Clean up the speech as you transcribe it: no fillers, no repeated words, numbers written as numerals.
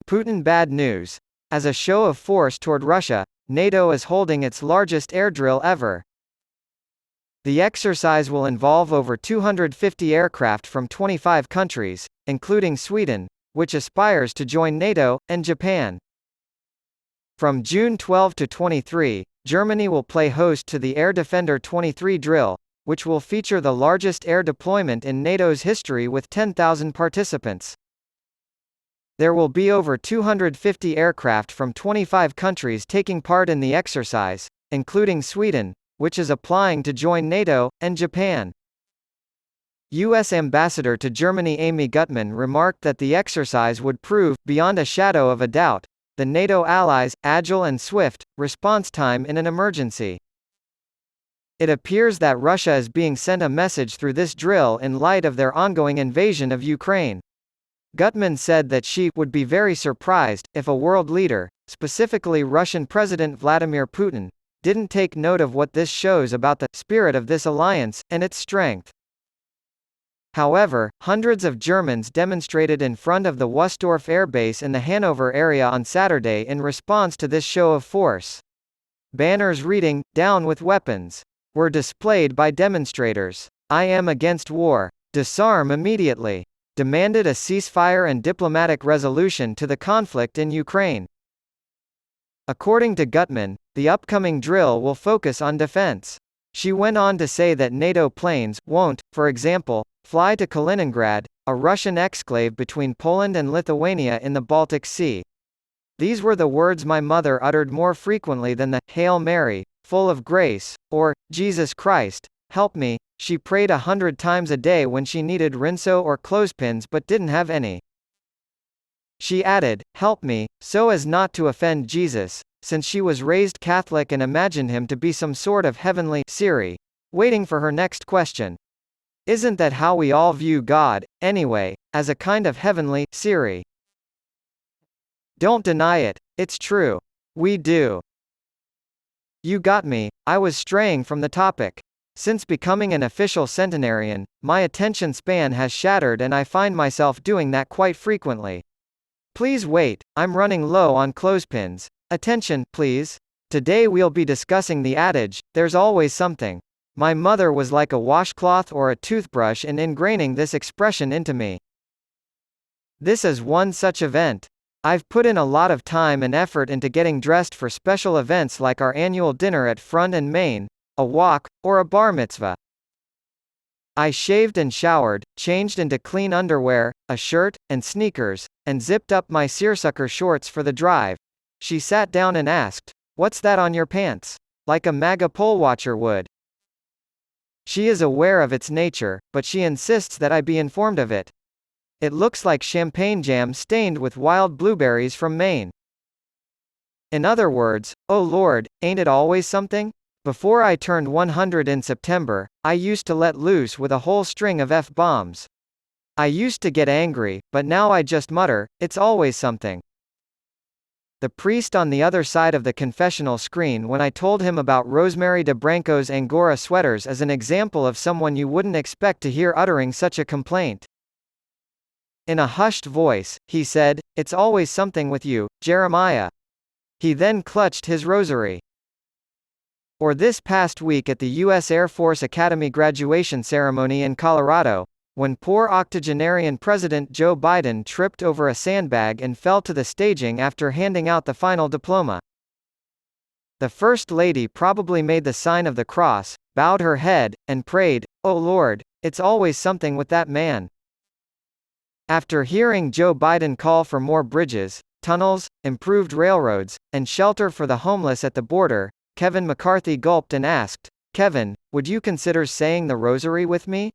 Putin Bad News. As a show of force toward Russia, NATO is holding its largest air drill ever. The exercise will involve over 250 aircraft from 25 countries, including Sweden, which aspires to join NATO, and Japan. From June 12 to 23, Germany will play host to the Air Defender 23 drill, which will feature the largest air deployment in NATO's history with 10,000 participants. There will be over 250 aircraft from 25 countries taking part in the exercise, including Sweden, which is applying to join NATO, and Japan. U.S. Ambassador to Germany Amy Gutmann remarked that the exercise would prove, beyond a shadow of a doubt, the NATO allies' agile and swift response time in an emergency. It appears that Russia is being sent a message through this drill in light of their ongoing invasion of Ukraine. Gutmann said that she would be very surprised if a world leader, specifically Russian President Vladimir Putin, didn't take note of what this shows about the spirit of this alliance and its strength. However, hundreds of Germans demonstrated in front of the Wunstorf Air Base in the Hanover area on Saturday in response to this show of force. Banners reading, "Down with weapons," were displayed by demonstrators. "I am against war. Disarm immediately," demanded a ceasefire and diplomatic resolution to the conflict in Ukraine. According to Gutmann, the upcoming drill will focus on defense. She went on to say that NATO planes won't, for example, fly to Kaliningrad, a Russian exclave between Poland and Lithuania in the Baltic Sea. "These were the words my mother uttered more frequently than the 'Hail Mary, full of grace,' or 'Jesus Christ, help me.' She prayed 100 times a day when she needed rinso or clothespins but didn't have any." She added, "Help me, so as not to offend Jesus," since she was raised Catholic and imagined him to be some sort of heavenly Siri, waiting for her next question. Isn't that how we all view God, anyway, as a kind of heavenly Siri? Don't deny it, it's true. We do. You got me, I was straying from the topic. Since becoming an official centenarian, my attention span has shattered and I find myself doing that quite frequently. Please wait, I'm running low on clothespins. Attention, please. Today we'll be discussing the adage, "There's always something." My mother was like a washcloth or a toothbrush in ingraining this expression into me. This is one such event. I've put in a lot of time and effort into getting dressed for special events like our annual dinner at Front and Main, a walk, or a bar mitzvah. I shaved and showered, changed into clean underwear, a shirt, and sneakers, and zipped up my seersucker shorts for the drive. She sat down and asked, "What's that on your pants?" Like a MAGA poll watcher would. She is aware of its nature, but she insists that I be informed of it. It looks like champagne jam stained with wild blueberries from Maine. In other words, oh Lord, ain't it always something? Before I turned 100 in September, I used to let loose with a whole string of F-bombs. I used to get angry, but now I just mutter, "It's always something." The priest on the other side of the confessional screen when I told him about Rosemary DeBranco's Angora sweaters as an example of someone you wouldn't expect to hear uttering such a complaint. In a hushed voice, he said, "It's always something with you, Jeremiah." He then clutched his rosary. Or this past week at the U.S. Air Force Academy graduation ceremony in Colorado, when poor octogenarian President Joe Biden tripped over a sandbag and fell to the staging after handing out the final diploma. The First Lady probably made the sign of the cross, bowed her head, and prayed, "Oh Lord, it's always something with that man." After hearing Joe Biden call for more bridges, tunnels, improved railroads, and shelter for the homeless at the border, Kevin McCarthy gulped and asked, "Kevin, would you consider saying the rosary with me?"